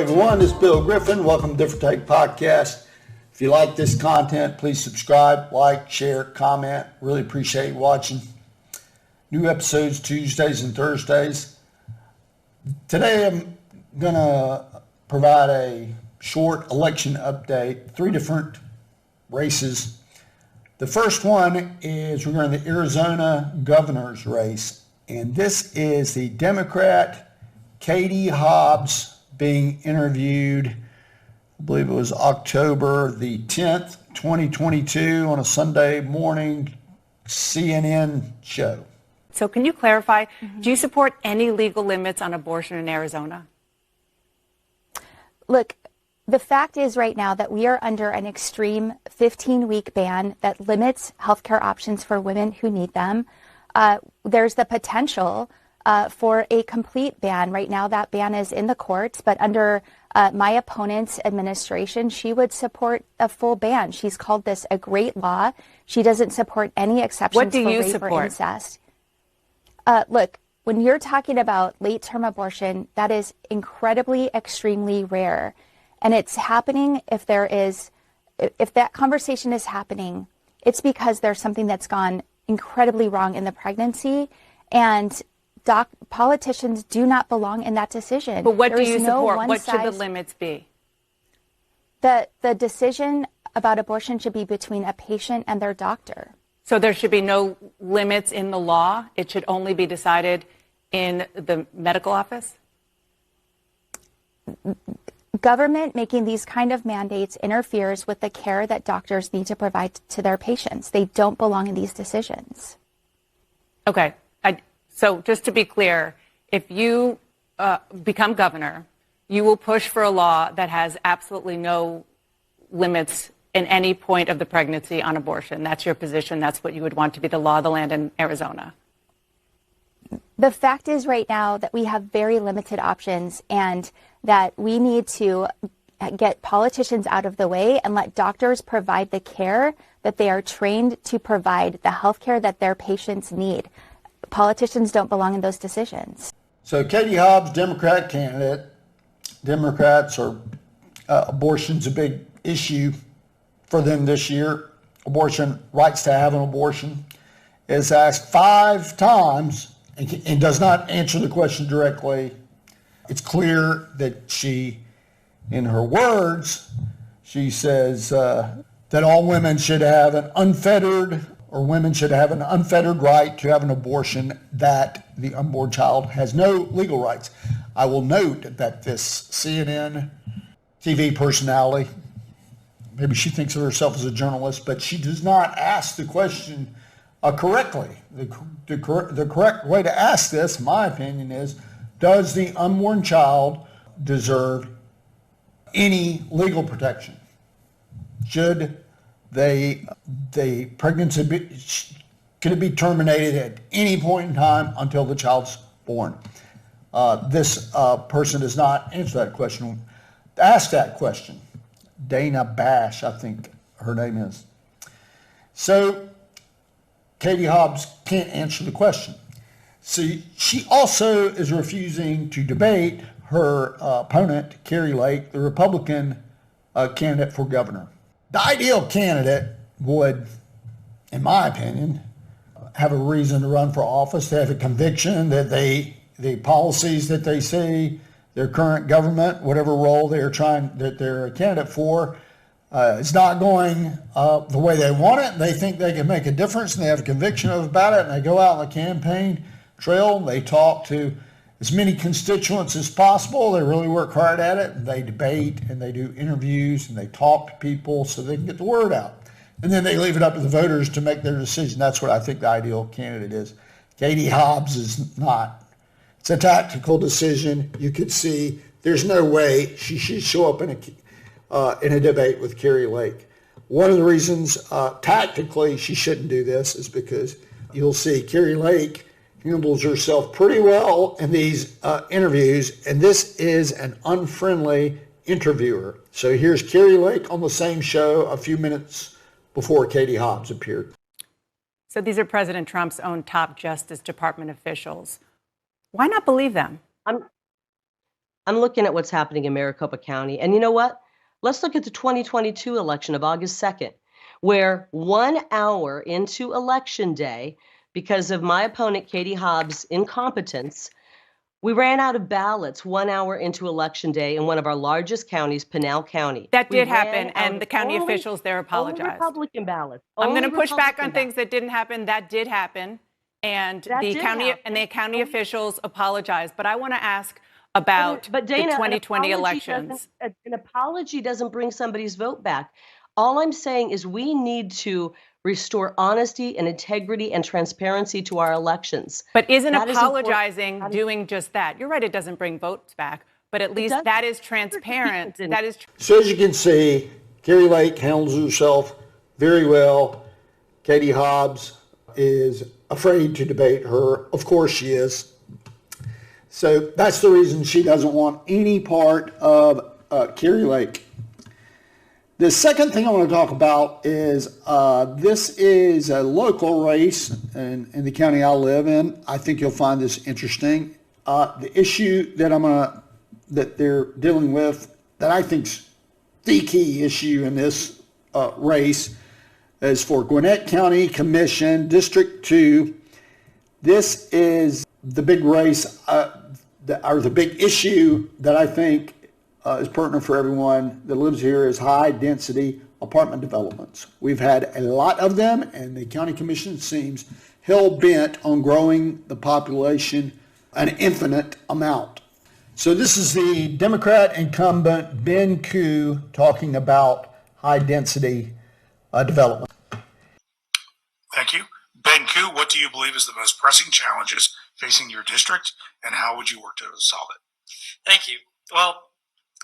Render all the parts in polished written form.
everyone. This is Bill Griffin. Welcome to Different Take Podcast. If you like this content, please subscribe, like, share, comment. Really appreciate you watching. New episodes Tuesdays and Thursdays. Today I'm going to provide a short election update. 3 different races. The first one is we're in the Arizona governor's race. And this is the Democrat Katie Hobbs being interviewed, I believe it was October the 10th, 2022 on a Sunday morning CNN show. So can you clarify, do you support any legal limits on abortion in Arizona? Look, the fact is right now that we are under an extreme 15-week ban that limits healthcare options for women who need them. There's the potential for a complete ban. Right now, that ban is in the courts, but under my opponent's administration, she would support a full ban. She's called this a great law. She doesn't support any exceptions for rape or incest. Look, when you're talking about late-term abortion, that is incredibly, extremely rare. And it's happening if that conversation is happening, it's because there's something that's gone incredibly wrong in the pregnancy, and politicians do not belong in that decision. But what do you support? What should the limits be? The decision about abortion should be between a patient and their doctor. So there should be no limits in the law? It should only be decided in the medical office? Government making these kind of mandates interferes with the care that doctors need to provide to their patients. They don't belong in these decisions. Okay. So just to be clear, if you become governor, you will push for a law that has absolutely no limits in any point of the pregnancy on abortion. That's your position. That's what you would want to be the law of the land in Arizona. The fact is right now that we have very limited options, and that we need to get politicians out of the way and let doctors provide the care that they are trained to provide, the health care that their patients need. Politicians don't belong in those decisions. So Katie Hobbs, Democrat candidate. Democrats are, abortion's a big issue for them this year. Abortion, rights to have an abortion, is asked 5 times and does not answer the question directly. It's clear that she, in her words, she says that all women should have an unfettered right to have an abortion, that the unborn child has no legal rights. I will note that this CNN TV personality, maybe she thinks of herself as a journalist, but she does not ask the question correctly. The correct way to ask this, in my opinion, is, does the unborn child deserve any legal protection? Should the pregnancy could it be terminated at any point in time until the child's born? This person does not answer that question. Ask that question. Dana Bash, I think her name is. So Katie Hobbs can't answer the question. See, she also is refusing to debate her opponent, Kari Lake, the Republican candidate for governor. The ideal candidate would, in my opinion, have a reason to run for office. They have a conviction that the policies that they see, their current government, whatever role that they're a candidate for, is not going the way they want it. They think they can make a difference, and they have a conviction about it, and they go out on the campaign trail. They talk to as many constituents as possible. They really work hard at it. And they debate, and they do interviews, and they talk to people so they can get the word out. And then they leave it up to the voters to make their decision. That's what I think the ideal candidate is. Katie Hobbs is not. It's a tactical decision. You could see there's no way she should show up in a debate with Kari Lake. One of the reasons tactically she shouldn't do this is because you'll see Kari Lake handles herself pretty well in these interviews, and this is an unfriendly interviewer. So here's Kari Lake on the same show a few minutes before Katie Hobbs appeared. So these are President Trump's own top Justice Department officials. Why not believe them? I'm looking at what's happening in Maricopa County. And you know what? Let's look at the 2022 election of August 2nd, where 1 hour into Election Day, because of my opponent, Katie Hobbs' incompetence, we ran out of ballots 1 hour into Election Day in one of our largest counties, Pinal County. That We did ran happen, out and of the county only- officials there apologized. Only Republican ballots. I'm going to Only push back on Republican things ballots. that didn't happen. That did happen, and That the did county happen. officials apologized. But I want to ask about But the Dana, 2020 elections. An apology doesn't bring somebody's vote back. All I'm saying is we need to restore honesty and integrity and transparency to our elections. But isn't That is apologizing important. doing just that? You're right, it doesn't bring votes back, but at least doesn't. that is transparent. That is So as you can see, Kari Lake handles herself very well. Katie Hobbs is afraid to debate her. Of course she is. So that's the reason she doesn't want any part of Kari Lake. The second thing I want to talk about is this is a local race in the county I live in. I think you'll find this interesting. The issue that they're dealing with, that I think's the key issue in this race, is for Gwinnett County Commission District 2. This is the big race, or the big issue that I think is pertinent for everyone that lives here, is high density apartment developments. We've had a lot of them, and the county commission seems hell bent on growing the population an infinite amount. So this is the Democrat incumbent Ben Koo talking about high density development. Thank you. Ben Koo, what do you believe is the most pressing challenges facing your district, and how would you work to solve it? Thank you. Well,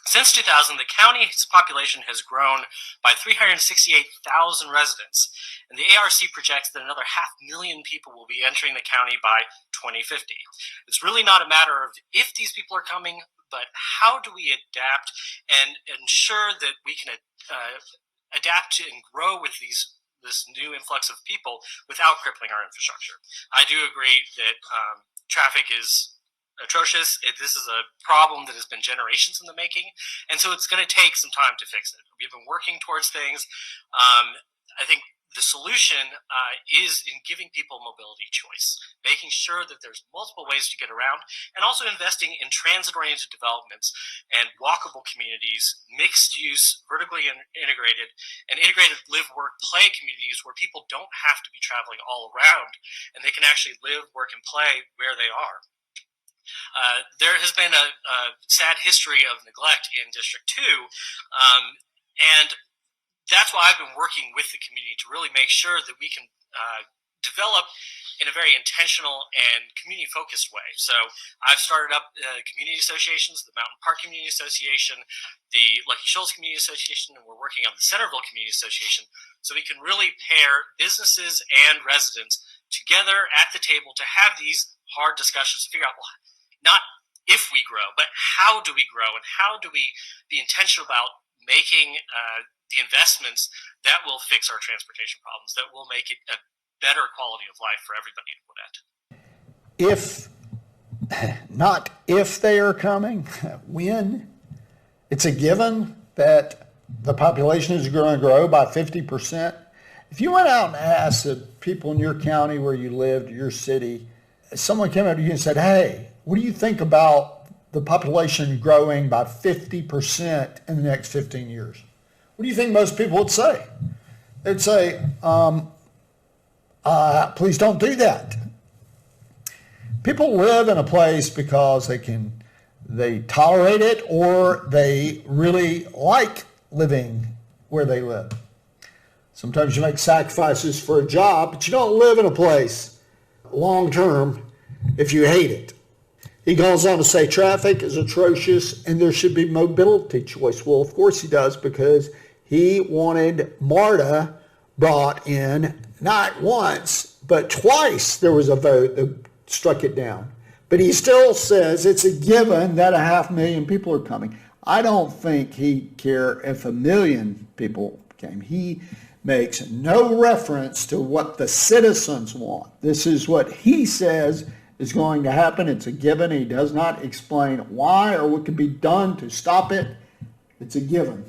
since 2000, the county's population has grown by 368,000 residents, and the ARC projects that another 500,000 people will be entering the county by 2050. It's really not a matter of if these people are coming, but how do we adapt and ensure that we can adapt to and grow with this new influx of people without crippling our infrastructure. I do agree that traffic is atrocious. This is a problem that has been generations in the making, and so it's going to take some time to fix it. We've been working towards things. I think the solution is in giving people mobility choice, making sure that there's multiple ways to get around, and also investing in transit-oriented developments and walkable communities, mixed-use, vertically integrated, and integrated live, work, play communities where people don't have to be traveling all around, and they can actually live, work, and play where they are. There has been a sad history of neglect in District 2, and that's why I've been working with the community to really make sure that we can develop in a very intentional and community-focused way. So I've started up community associations, the Mountain Park Community Association, the Lucky Shoals Community Association, and we're working on the Centerville Community Association, so we can really pair businesses and residents together at the table to have these hard discussions to figure out, well, not if we grow, but how do we grow, and how do we be intentional about making the investments that will fix our transportation problems, that will make it a better quality of life for everybody in Gwinnett. Not if they are coming, when. It's a given that the population is going to grow by 50%. If you went out and asked the people in your county where you lived, your city, someone came up to you and said, hey, what do you think about the population growing by 50% in the next 15 years? What do you think most people would say? They'd say, please don't do that. People live in a place because they tolerate it, or they really like living where they live. Sometimes you make sacrifices for a job, but you don't live in a place long term if you hate it. He goes on to say traffic is atrocious and there should be mobility choice. Well, of course he does, because he wanted MARTA brought in not once, but twice. There was a vote that struck it down. But he still says it's a given that 500,000 people are coming. I don't think he'd care if 1 million people came. He makes no reference to what the citizens want. This is what he says is going to happen. It's a given. He does not explain why or what can be done to stop it. It's a given.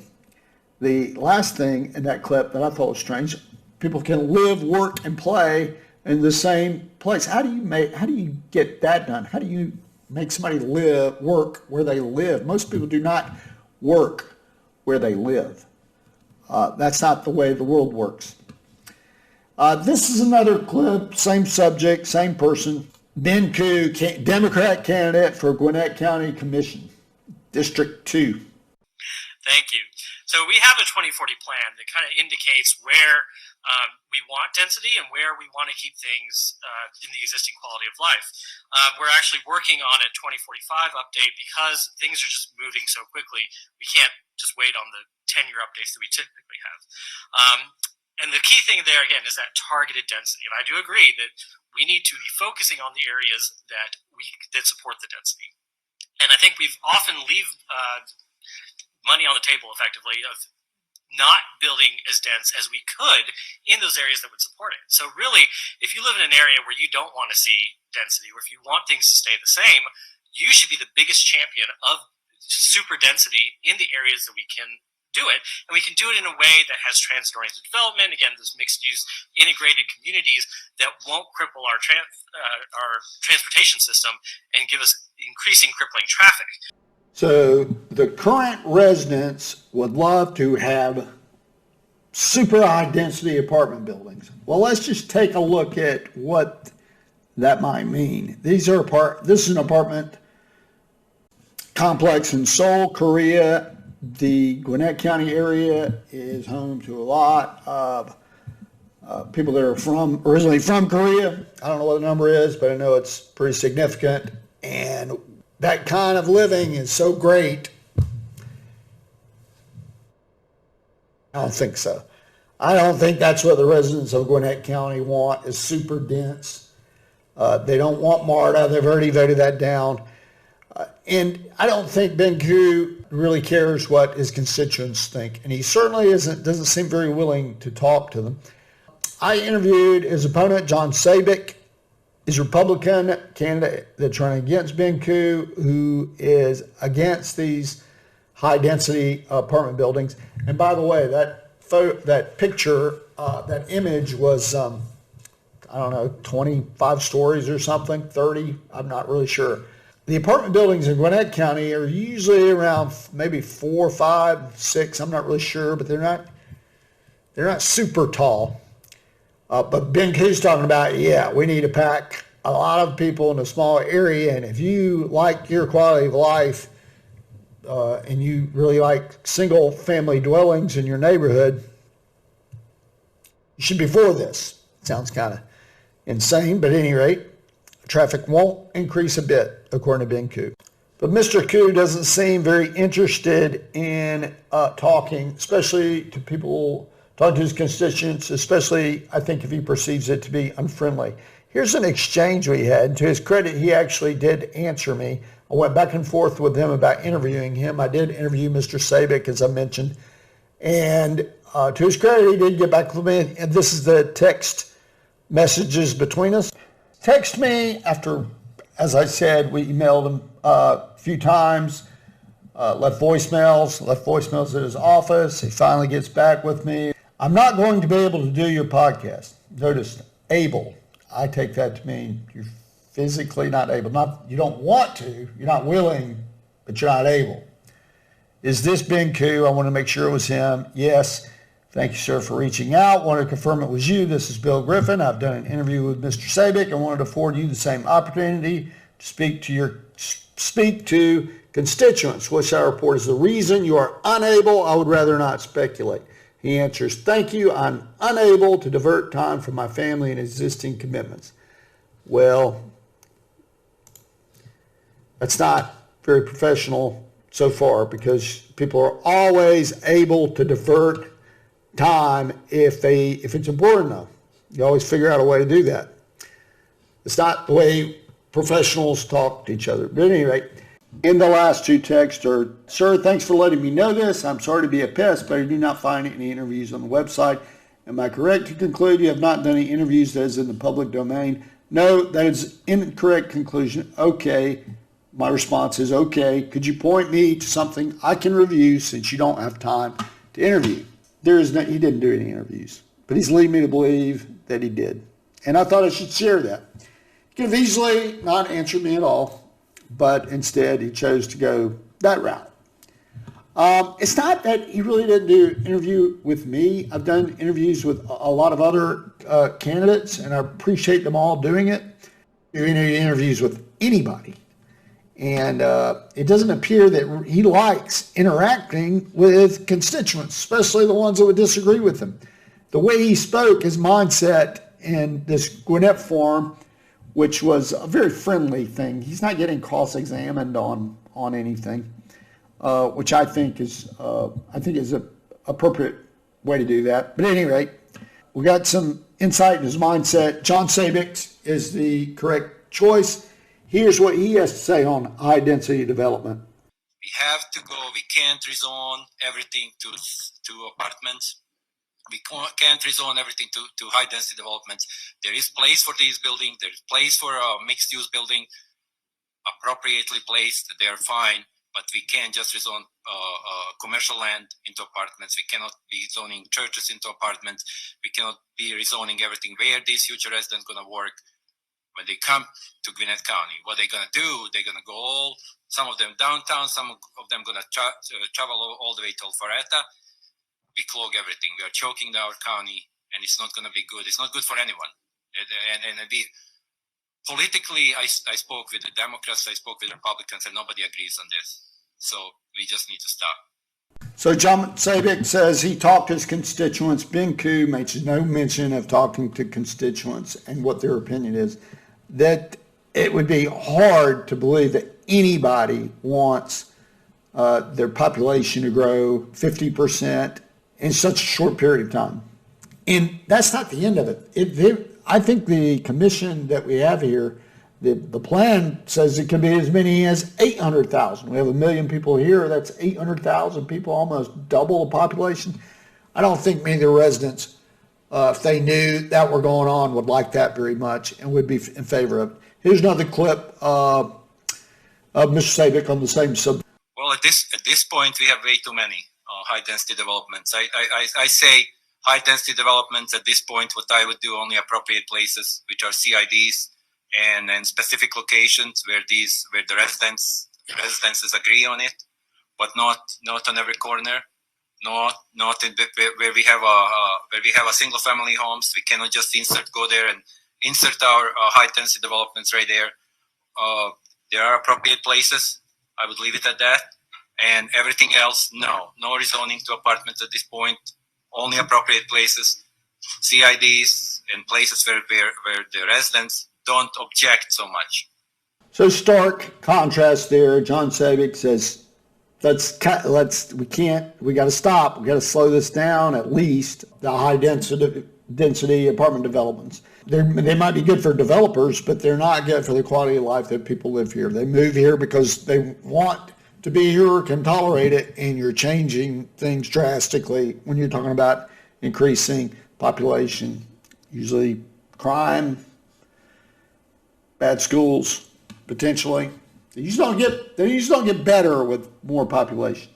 The last thing in that clip that I thought was strange, people can live, work, and play in the same place. How do you get that done? How do you make somebody work where they live? Most people do not work where they live. That's not the way the world works. This is another clip, same subject, same person. Ben Koo, Democrat candidate for Gwinnett County Commission, District 2. Thank you. So we have a 2040 plan that kind of indicates where we want density and where we want to keep things in the existing quality of life. We're actually working on a 2045 update because things are just moving so quickly. We can't just wait on the 10-year updates that we typically have. And the key thing there, again, is that targeted density. And I do agree that we need to be focusing on the areas that support the density. And I think we've often leave money on the table, effectively, of not building as dense as we could in those areas that would support it. So really, if you live in an area where you don't want to see density, or if you want things to stay the same, you should be the biggest champion of super density in the areas that we can do it, and we can do it in a way that has transit-oriented development, again, those mixed-use integrated communities that won't cripple our transportation system and give us increasing crippling traffic. So the current residents would love to have super high density apartment buildings. Well, let's just take a look at what that might mean. This is an apartment complex in Seoul, Korea. The Gwinnett County area is home to a lot of people that are originally from Korea. I don't know what the number is, but I know it's pretty significant. And that kind of living is so great. I don't think so. I don't think that's what the residents of Gwinnett County want, is super dense. They don't want MARTA. They've already voted that down. And I don't think Ben Koo really cares what his constituents think. And he certainly doesn't seem very willing to talk to them. I interviewed his opponent, John Sabic, is a Republican candidate that's running against Ben Koo, who is against these high-density apartment buildings. And by the way, that picture, that image was, 25 stories or something, 30, I'm not really sure. The apartment buildings in Gwinnett County are usually around maybe 4, 5, 6, I'm not really sure, but they're not super tall. But Ben Koo's talking about, we need to pack a lot of people in a small area, and if you like your quality of life and you really like single family dwellings in your neighborhood, you should be for this. Sounds kind of insane, but at any rate, traffic won't increase a bit, according to Ben Koo. But Mr. Koo doesn't seem very interested in talking, especially to people, talking to his constituents, especially, I think, if he perceives it to be unfriendly. Here's an exchange we had. To his credit, he actually did answer me. I went back and forth with him about interviewing him. I did interview Mr. Sabic, as I mentioned. And to his credit, he did get back with me. And this is the text messages between us. Text me after, as I said, we emailed him a few times, left voicemails at his office. He finally gets back with me. I'm not going to be able to do your podcast. Notice, able. I take that to mean you're physically not able. You don't want to, you're not willing, but you're not able. Is this Ben Koo? I want to make sure it was him. Yes. Thank you, sir, for reaching out. Wanted to confirm it was you. This is Bill Griffin. I've done an interview with Mr. Sabic. I wanted to afford you the same opportunity to speak to constituents, which I report is the reason you are unable. I would rather not speculate. He answers, thank you. I'm unable to divert time from my family and existing commitments. Well, that's not very professional so far, because people are always able to divert time if it's important enough. You always figure out a way to do that. It's not the way professionals talk to each other. But at any rate, in the last two texts are, sir, thanks for letting me know this. I'm sorry to be a pest, but I do not find any interviews on the website. Am I correct to conclude you have not done any interviews that is in the public domain? No, that is incorrect conclusion. Okay. My response is, okay, could you point me to something I can review since you don't have time to interview? He didn't do any interviews, but he's leading me to believe that he did. And I thought I should share that. He could have easily not answered me at all, but instead he chose to go that route. It's not that he really didn't do an interview with me. I've done interviews with a lot of other candidates, and I appreciate them all doing it. Doing interviews with anybody. And it doesn't appear that he likes interacting with constituents, especially the ones that would disagree with him. The way he spoke, his mindset in this Gwinnett forum, which was a very friendly thing. He's not getting cross-examined on anything, which I think is an appropriate way to do that. But at any rate, we got some insight in his mindset. John Sabic is the correct choice. Here's what he has to say on high-density development. We have to go. We can't rezone everything to apartments. We can't rezone everything to high-density developments. There is place for these buildings. There is place for a mixed-use building, appropriately placed. They're fine, but we can't just rezone commercial land into apartments. We cannot be zoning churches into apartments. We cannot be rezoning everything. Where these future residents going to work when they come to Gwinnett County? What they're going to do? They're going to go some of them downtown, some of them going to travel all the way till Faretta. We clog everything. We are choking our county, and it's not going to be good. It's not good for anyone. And politically, I spoke with the Democrats, I spoke with Republicans, and nobody agrees on this. So we just need to stop. So John Sabic says he talked to his constituents. Ben Ku makes no mention of talking to constituents and what their opinion is. That it would be hard to believe that anybody wants their population to grow 50% in such a short period of time. And that's not the end of it. I think the commission that we have here, the plan says it can be as many as 800,000. We have 1 million people here. That's 800,000 people, almost double the population. I don't think many of the residents, if they knew that were going on, would like that very much and would be in favor of it. Here's another clip of Mr. Sabic on the same subject. Well, at this point, we have way too many high-density developments. I say high-density developments at this point, what I would do, only appropriate places, which are CIDs, and specific locations where the residences agree on it, but not on every corner, not in where we have a single family homes. We cannot just go there and insert our high density developments right there. There are appropriate places. I would leave it at that. And everything else, no rezoning to apartments at this point. Only appropriate places, CIDs, and places where the residents don't object so much. So stark contrast there. John Sabic says, we got to stop. We got to slow this down, at least the high density apartment developments. They might be good for developers, but they're not good for the quality of life that people live here. They move here because they want to be here or can tolerate it, and you're changing things drastically when you're talking about increasing population, usually crime, bad schools, potentially. They usually don't get better with more population.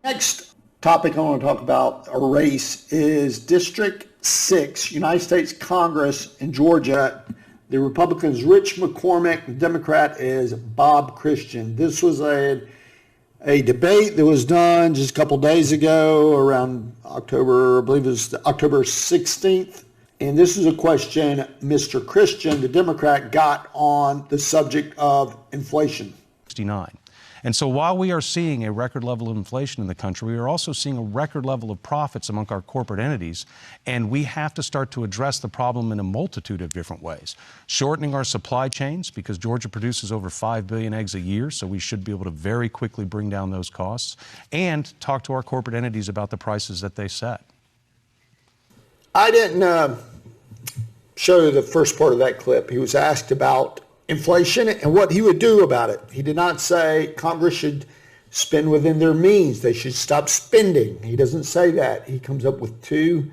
Next topic I want to talk about, a race, is District 6, United States Congress in Georgia. The Republican is Rich McCormick. The Democrat is Bob Christian. This was a debate that was done just a couple days ago around October, I believe it was October 16th. And this is a question Mr. Christian, the Democrat, got on the subject of inflation. 69. And so while we are seeing a record level of inflation in the country, we are also seeing a record level of profits among our corporate entities. And we have to start to address the problem in a multitude of different ways. Shortening our supply chains, because Georgia produces over 5 billion eggs a year, so we should be able to very quickly bring down those costs, and talk to our corporate entities about the prices that they set. I didn't show the first part of that clip. He was asked about inflation and what he would do about it. He did not say Congress should spend within their means. They should stop spending. He doesn't say that. He comes up with two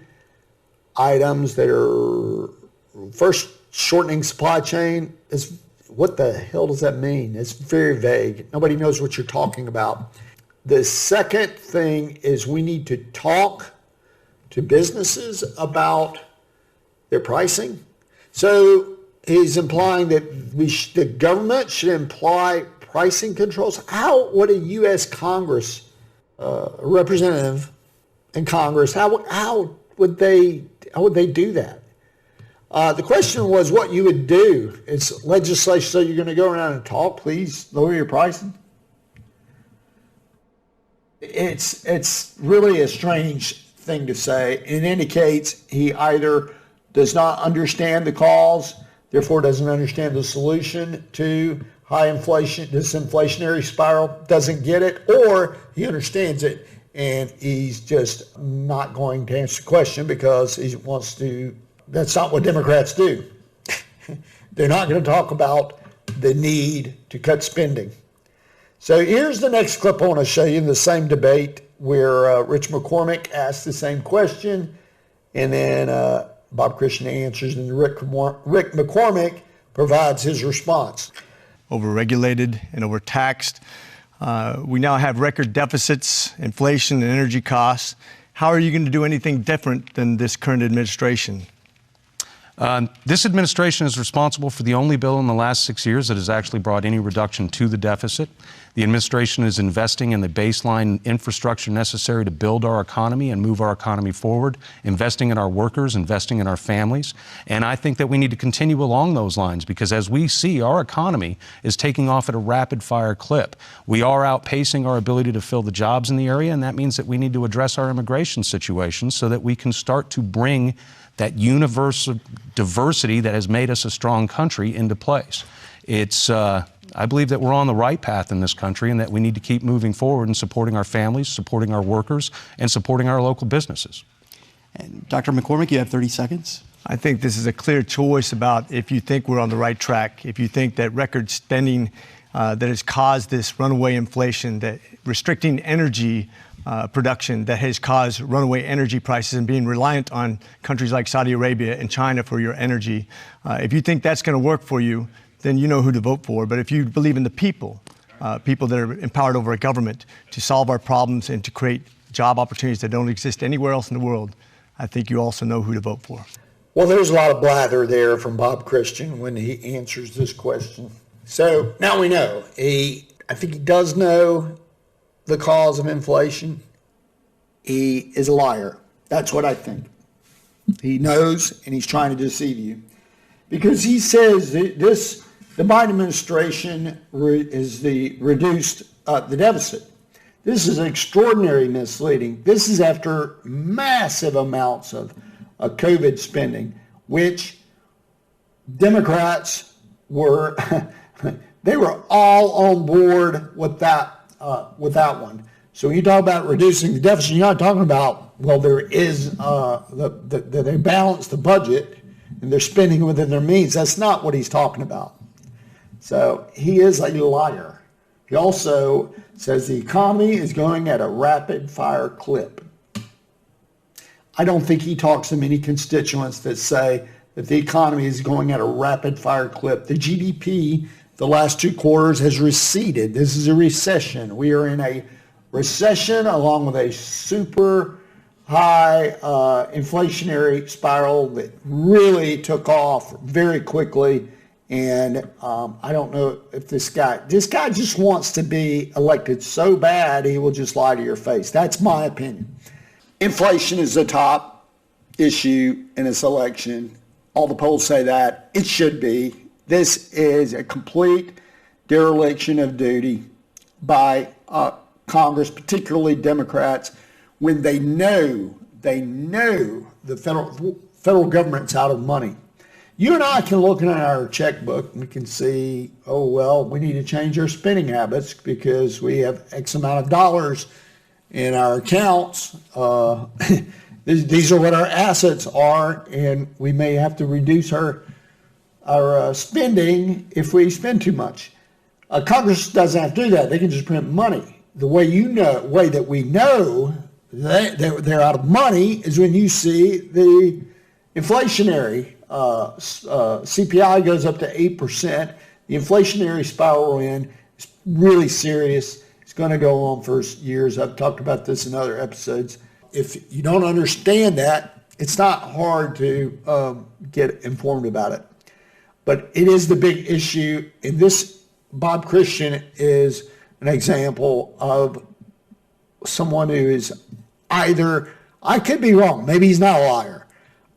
items that are, first shortening supply chain is, what the hell does that mean? It's very vague. Nobody knows what you're talking about. The second thing is we need to talk to businesses about their pricing. So he's implying that the government should imply pricing controls. How would a U.S. Congress representative in Congress, how would they do that? The question was what you would do. It's legislation, so you're going to go around and talk, please lower your pricing? It's really a strange thing to say. It indicates he either does not understand the cause, therefore doesn't understand the solution to high inflation, this inflationary spiral, doesn't get it, or he understands it and he's just not going to answer the question because he wants to. That's not what Democrats do. They're not going to talk about the need to cut spending. So here's the next clip I want to show you in the same debate where Rich McCormick asked the same question, and then Bob Christian answers, and Rick McCormick provides his response. Overregulated and overtaxed. We now have record deficits, inflation, and energy costs. How are you going to do anything different than this current administration? This administration is responsible for the only bill in the last 6 years that has actually brought any reduction to the deficit. The administration is investing in the baseline infrastructure necessary to build our economy and move our economy forward, investing in our workers, investing in our families. And I think that we need to continue along those lines because as we see, our economy is taking off at a rapid fire clip. We are outpacing our ability to fill the jobs in the area, and that means that we need to address our immigration situation so that we can start to bring that universal diversity that has made us a strong country into place. I believe that we're on the right path in this country and that we need to keep moving forward and supporting our families, supporting our workers, and supporting our local businesses. And Dr. McCormick, you have 30 seconds. I think this is a clear choice about if you think we're on the right track, if you think that record spending that has caused this runaway inflation, that restricting energy production that has caused runaway energy prices and being reliant on countries like Saudi Arabia and China for your energy. If you think that's going to work for you, then you know who to vote for. But if you believe in the people, people that are empowered over a government to solve our problems and to create job opportunities that don't exist anywhere else in the world, I think you also know who to vote for. Well, there's a lot of blather there from Bob Christian when he answers this question. So now we know. I think he does know the cause of inflation. He is a liar. That's what I think. He knows, and he's trying to deceive you. Because he says that the Biden administration is reduced the deficit. This is extraordinarily misleading. This is after massive amounts of COVID spending, which Democrats were, they were all on board with that one. So when you talk about reducing the deficit, you're not talking about, well, there is, they balance the budget and they're spending within their means. That's not what he's talking about. So he is a liar. He also says the economy is going at a rapid fire clip. I don't think he talks to many constituents that say that the economy is going at a rapid fire clip. The GDP the last 2 quarters has receded. This is a recession. We are in a recession along with a super high inflationary spiral that really took off very quickly. And I don't know if this guy just wants to be elected so bad he will just lie to your face. That's my opinion. Inflation is the top issue in this election. All the polls say that. It should be. This is a complete dereliction of duty by Congress, particularly Democrats, when they know the federal government's out of money. You and I can look at our checkbook and we can see, oh, well, we need to change our spending habits because we have X amount of dollars in our accounts. These are what our assets are, and we may have to reduce our spending if we spend too much. Congress doesn't have to do that. They can just print money. The way that we know that they're out of money is when you see the inflationary CPI goes up to 8%. The inflationary spiral we're in is really serious. It's going to go on for years. I've talked about this in other episodes. If you don't understand that, it's not hard to get informed about it. But it is the big issue. And this Bob Christian is an example of someone who is either, I could be wrong, maybe he's not a liar,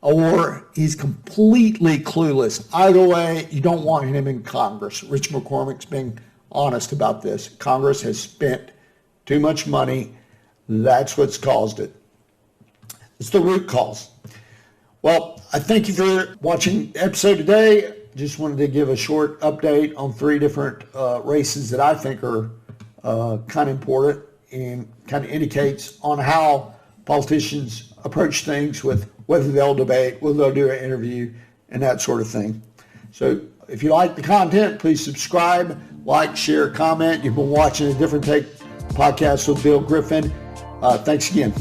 or he's completely clueless. Either way, you don't want him in Congress. Rich McCormick's being honest about this. Congress has spent too much money. That's what's caused it. It's the root cause. Well, I thank you for watching the episode today. Just wanted to give a short update on 3 different races that I think are kind of important and kind of indicates on how politicians approach things with whether they'll debate, whether they'll do an interview, and that sort of thing. So if you like the content, please subscribe, like, share, comment. You've been watching a Different Take podcast with Bill Griffin. Thanks again.